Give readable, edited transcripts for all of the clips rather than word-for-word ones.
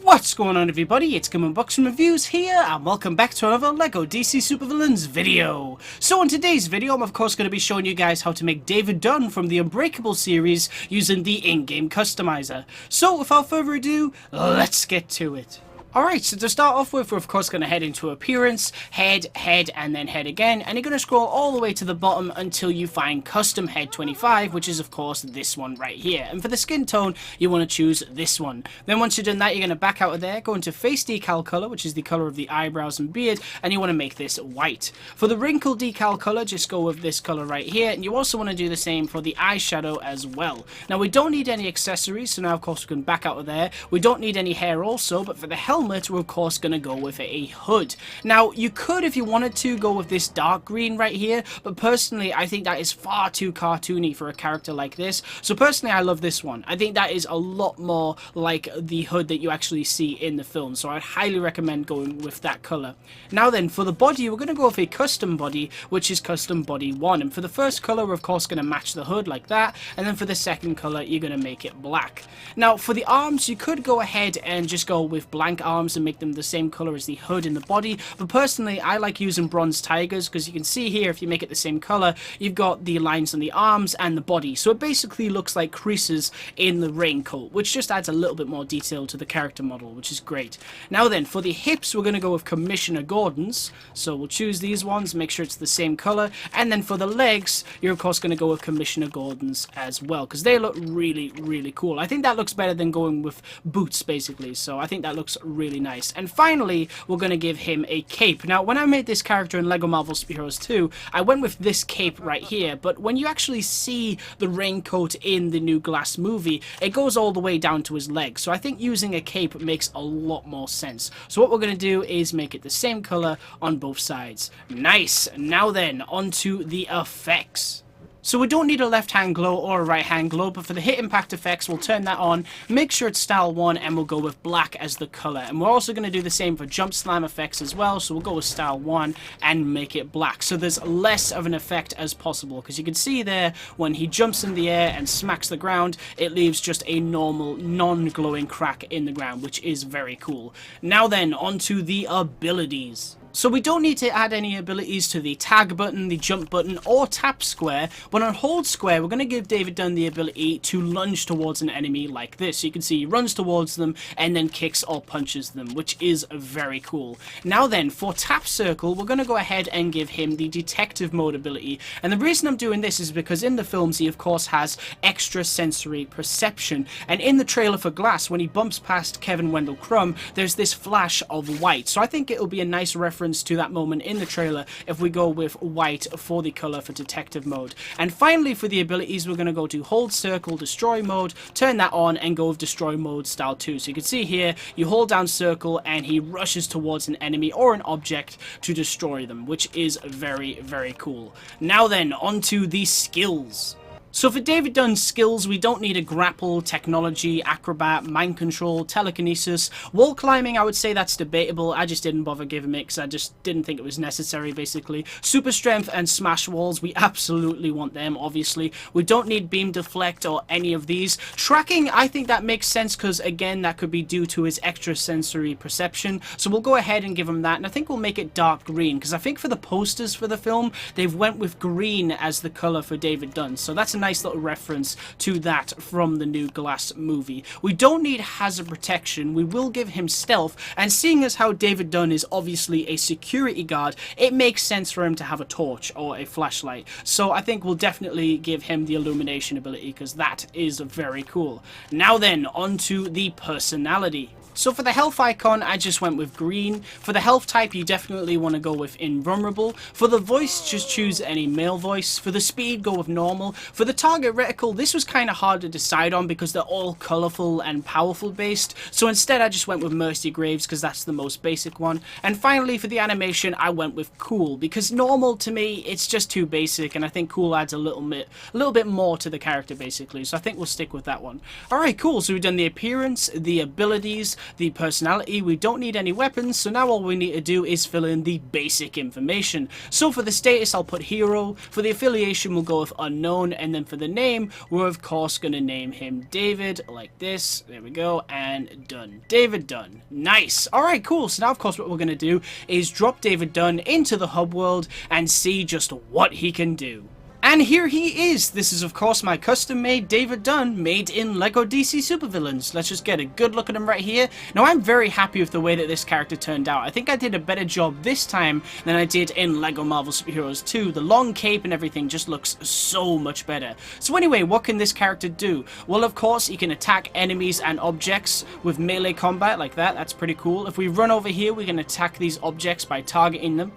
What's going on, everybody? It's Come Unboxing Reviews here, and welcome back to another LEGO DC Supervillains video. So in today's video, I'm of course going to be showing you guys how to make David Dunn from the Unbreakable series using the in-game customizer. So without further ado, let's get to it. Alright, so to start off with, we're of course going to head into Appearance, Head, Head, and then Head again, and you're going to scroll all the way to the bottom until you find Custom Head 25, which is of course this one right here. And for the skin tone, you want to choose this one. Then once you've done that, you're going to back out of there, go into Face Decal Color, which is the color of the eyebrows and beard, and you want to make this white. For the Wrinkle Decal Color, just go with this color right here, and you also want to do the same for the eyeshadow as well. Now we don't need any accessories, so now of course we can back out of there. We don't need any hair also, but for the helmet, we're of course going to go with a hood. Now you could, if you wanted to, go with this dark green right here, but personally I think that is far too cartoony for a character like this. So personally I love this one. I think that is a lot more like the hood that you actually see in the film, so I'd highly recommend going with that color. Now then, for the body, we're going to go with a custom body, which is Custom Body 1, and for the first color we're of course going to match the hood like that, and then for the second color you're going to make it black. Now for the arms, you could go ahead and just go with blank arms and make them the same color as the hood and the body, but personally I like using bronze tigers because you can see here, if you make it the same color, you've got the lines on the arms and the body, so it basically looks like creases in the raincoat, which just adds a little bit more detail to the character model, which is great. Now then, for the hips, we're going to go with Commissioner Gordon's, so we'll choose these ones, make sure it's the same color, and then for the legs, you're of course going to go with Commissioner Gordon's as well, because they look really cool. I think that looks better than going with boots basically, so I think that looks really nice. And finally, we're going to give him a cape. Now, when I made this character in LEGO Marvel Super Heroes 2, I went with this cape right here, but when you actually see the raincoat in the New Glass movie, it goes all the way down to his legs, so I think using a cape makes a lot more sense. So what we're going to do is make it the same color on both sides. Nice! Now then, onto the effects. So we don't need a left hand glow or a right hand glow, but for the hit impact effects, we'll turn that on, make sure it's style 1, and we'll go with black as the color. And we're also going to do the same for jump slam effects as well, so we'll go with style 1 and make it black, so there's less of an effect as possible, because you can see there, when he jumps in the air and smacks the ground, it leaves just a normal, non-glowing crack in the ground, which is very cool. Now then, onto the abilities. So we don't need to add any abilities to the tag button, the jump button, or tap square, but on hold square, we're going to give David Dunn the ability to lunge towards an enemy like this. So you can see he runs towards them and then kicks or punches them, which is very cool. Now then, for tap circle, we're going to go ahead and give him the detective mode ability. And the reason I'm doing this is because in the films, he of course has extra sensory perception. And in the trailer for Glass, when he bumps past Kevin Wendell Crumb, there's this flash of white. So I think it'll be a nice reference to that moment in the trailer if we go with white for the color for detective mode. And finally, for the abilities, we're going to go to hold circle destroy mode, turn that on, and go with destroy mode style 2. So you can see here, you hold down circle and he rushes towards an enemy or an object to destroy them, which is very cool. Now then, onto the skills. So for David Dunn's skills, we don't need a grapple, technology, acrobat, mind control, telekinesis. Wall climbing, I would say that's debatable. I just didn't bother giving it because I just didn't think it was necessary, basically. Super strength and smash walls, we absolutely want them, obviously. We don't need beam deflect or any of these. Tracking, I think that makes sense because, again, that could be due to his extra sensory perception. So we'll go ahead and give him that, and I think we'll make it dark green because I think for the posters for the film, they've went with green as the color for David Dunn. So that's a nice little reference to that from the New Glass movie. We don't need hazard protection, we will give him stealth, and seeing as how David Dunn is obviously a security guard, it makes sense for him to have a torch or a flashlight. So I think we'll definitely give him the illumination ability because that is very cool. Now then, onto the personality. So for the health icon, I just went with green. For the health type, you definitely want to go with invulnerable. For the voice, just choose any male voice. For the speed, go with normal. For the target reticle, this was kind of hard to decide on because they're all colorful and powerful based. So instead, I just went with Mercy Graves because that's the most basic one. And finally, for the animation, I went with cool because normal to me, it's just too basic, and I think cool adds a little bit more to the character basically. So I think we'll stick with that one. Alright, cool. So we've done the appearance, the abilities, the personality. We don't need any weapons, so now all we need to do is fill in the basic information. So for the status, I'll put hero. For the affiliation, we'll go with unknown, and then for the name, we're of course going to name him David, like this. There we go, and done. David Dunn. Nice. Alright, cool. So now, of course, what we're going to do is drop David Dunn into the hub world and see just what he can do. And here he is. This is, of course, my custom-made David Dunn, made in LEGO DC Supervillains. Let's just get a good look at him right here. Now, I'm very happy with the way that this character turned out. I think I did a better job this time than I did in LEGO Marvel Super Heroes 2. The long cape and everything just looks so much better. So anyway, what can this character do? Well, of course, he can attack enemies and objects with melee combat like that. That's pretty cool. If we run over here, we can attack these objects by targeting them.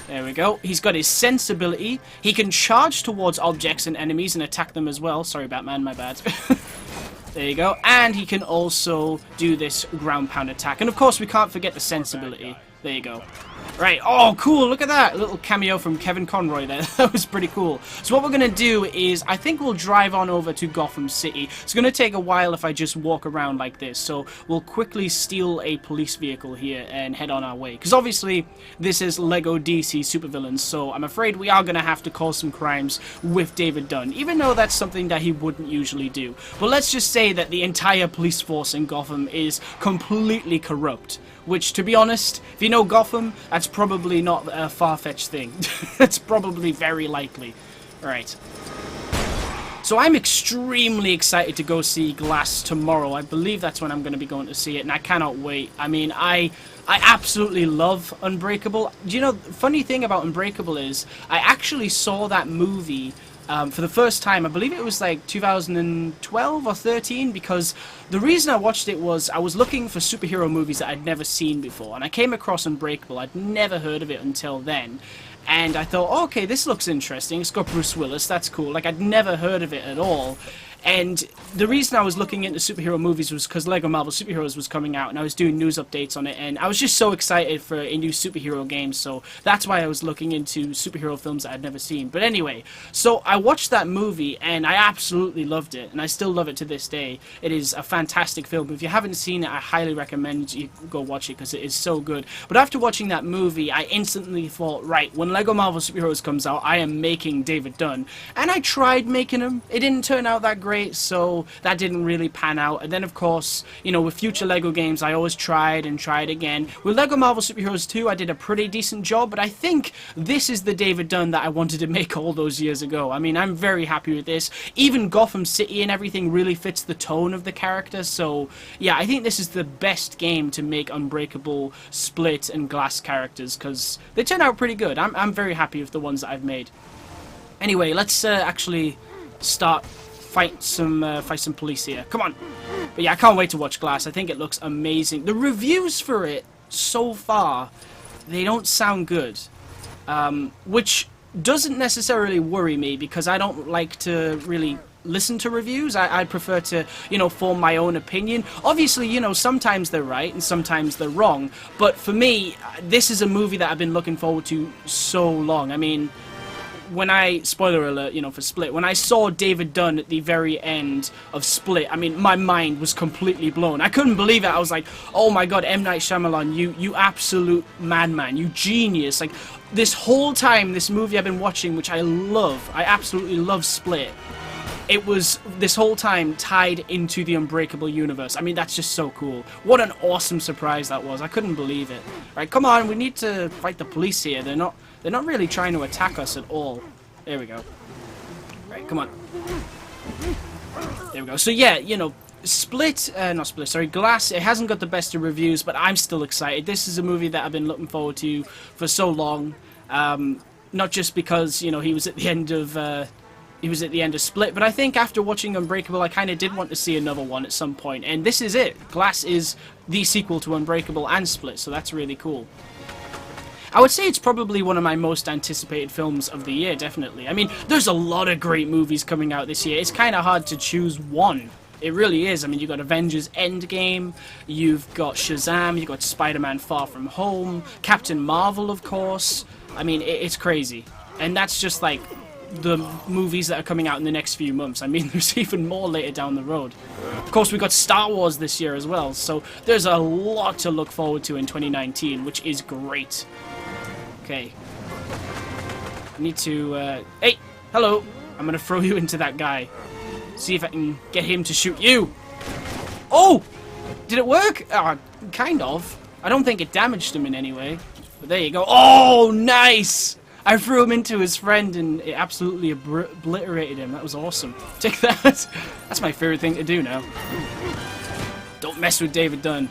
There we go. He's got his sense ability. He can charge towards objects and enemies and attack them as well. Sorry, Batman, my bad. There you go. And he can also do this ground pound attack. And of course, we can't forget the sense ability. There you go. Right, oh cool, look at that, a little cameo from Kevin Conroy there. That was pretty cool. So what we're going to do is, I think we'll drive on over to Gotham City. It's going to take a while if I just walk around like this, so we'll quickly steal a police vehicle here and head on our way. Because obviously, this is LEGO DC Supervillains, so I'm afraid we are going to have to cause some crimes with David Dunn, even though that's something that he wouldn't usually do. But let's just say that the entire police force in Gotham is completely corrupt. Which, to be honest, if you know Gotham, that's probably not a far-fetched thing. It's probably very likely. Alright. So I'm extremely excited to go see Glass tomorrow. I believe that's when I'm going to be going to see it, and I cannot wait. I mean, I absolutely love Unbreakable. Do you know, the funny thing about Unbreakable is, I actually saw that movie for the first time. I believe it was like 2012 or 13, because the reason I watched it was I was looking for superhero movies that I'd never seen before, and I came across Unbreakable. I'd never heard of it until then, and I thought, oh, okay, this looks interesting. It's got Bruce Willis, that's cool. Like, I'd never heard of it at all. And the reason I was looking into superhero movies was because LEGO Marvel Superheroes was coming out, and I was doing news updates on it, and I was just so excited for a new superhero game, so that's why I was looking into superhero films that I'd never seen. But anyway, so I watched that movie, and I absolutely loved it, and I still love it to this day. It is a fantastic film. If you haven't seen it, I highly recommend you go watch it, because it is so good. But after watching that movie, I instantly thought, right, when LEGO Marvel Superheroes comes out, I am making David Dunn. And I tried making him. It didn't turn out that great. So that didn't really pan out. And then, of course, you know, with future LEGO games, I always tried and tried again. With LEGO Marvel Superheroes 2, I did a pretty decent job, but I think this is the David Dunn that I wanted to make all those years ago. I mean, I'm very happy with this. Even Gotham City and everything really fits the tone of the character. So, yeah, I think this is the best game to make Unbreakable, Split, and Glass characters, because they turn out pretty good. I'm very happy with the ones that I've made. Anyway, let's actually start fight some police here. Come on. But yeah, I can't wait to watch Glass. I think it looks amazing. The reviews for it so far, they don't sound good, which doesn't necessarily worry me, because I don't like to really listen to reviews. I prefer to, you know, form my own opinion. Obviously, you know, sometimes they're right and sometimes they're wrong, but for me, this is a movie that I've been looking forward to so long. I mean, when spoiler alert, you know, for Split, when I saw David Dunn at the very end of Split, I mean, my mind was completely blown. I couldn't believe it. I was like, oh my god, M. Night Shyamalan, you absolute madman, you genius. Like, this whole time, this movie I've been watching, which I love, I absolutely love Split, it was, this whole time, tied into the Unbreakable universe. I mean, that's just so cool. What an awesome surprise that was. I couldn't believe it. Right, come on, we need to fight the police here. They're not really trying to attack us at all. There we go. Right, come on. There we go. So yeah, you know, Glass, it hasn't got the best of reviews, but I'm still excited. This is a movie that I've been looking forward to for so long. Not just because, you know, he was at the end of Split, but I think after watching Unbreakable, I kind of did want to see another one at some point, and this is it. Glass is the sequel to Unbreakable and Split, so that's really cool. I would say it's probably one of my most anticipated films of the year, definitely. I mean, there's a lot of great movies coming out this year. It's kind of hard to choose one. It really is. I mean, you've got Avengers Endgame, you've got Shazam, you've got Spider-Man Far From Home, Captain Marvel, of course. I mean, it's crazy. And that's just like the movies that are coming out in the next few months. I mean, there's even more later down the road. Of course, we got Star Wars this year as well, so there's a lot to look forward to in 2019, which is great. Okay. I need to, hey! Hello! I'm gonna throw you into that guy. See if I can get him to shoot you! Oh! Did it work? Kind of. I don't think it damaged him in any way. But there you go. Oh, nice! I threw him into his friend and it absolutely obliterated him. That was awesome. Take that. That's my favorite thing to do now. Don't mess with David Dunn.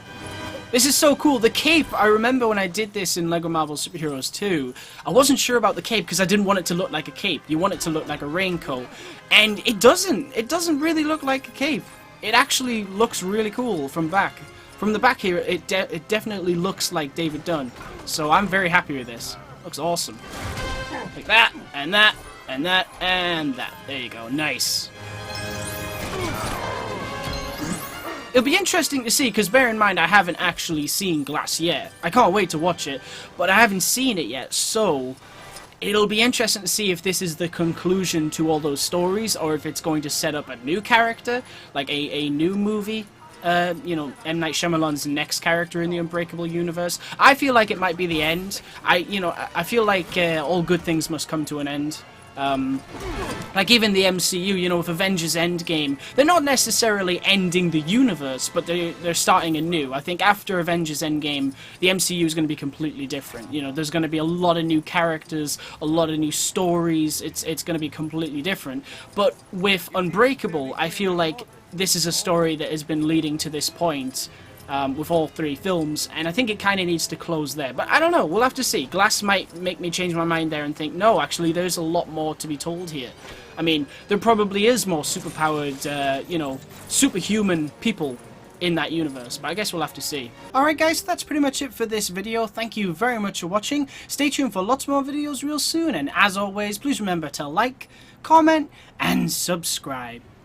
This is so cool. The cape, I remember when I did this in LEGO Marvel Super Heroes 2, I wasn't sure about the cape because I didn't want it to look like a cape. You want it to look like a raincoat. And it doesn't. It doesn't really look like a cape. It actually looks really cool from back. From the back here, it definitely looks like David Dunn. So I'm very happy with this. Looks awesome. Like that, and that, and that, and that. There you go. Nice. It'll be interesting to see, because bear in mind I haven't actually seen Glass yet. I can't wait to watch it, but I haven't seen it yet, so it'll be interesting to see if this is the conclusion to all those stories, or if it's going to set up a new character, like a new movie. You know, M. Night Shyamalan's next character in the Unbreakable universe. I feel like it might be the end. I feel like all good things must come to an end. Like even the MCU, you know, with Avengers Endgame, they're not necessarily ending the universe, but they're starting anew. I think after Avengers Endgame, the MCU is going to be completely different. You know, there's going to be a lot of new characters, a lot of new stories. It's going to be completely different. But with Unbreakable, I feel like this is a story that has been leading to this point. With all three films, and I think it kind of needs to close there. But I don't know, we'll have to see. Glass might make me change my mind there and think, no, actually, there's a lot more to be told here. I mean, there probably is more superpowered, you know, superhuman people in that universe, but I guess we'll have to see. Alright guys, that's pretty much it for this video. Thank you very much for watching. Stay tuned for lots more videos real soon, and as always, please remember to like, comment, and subscribe.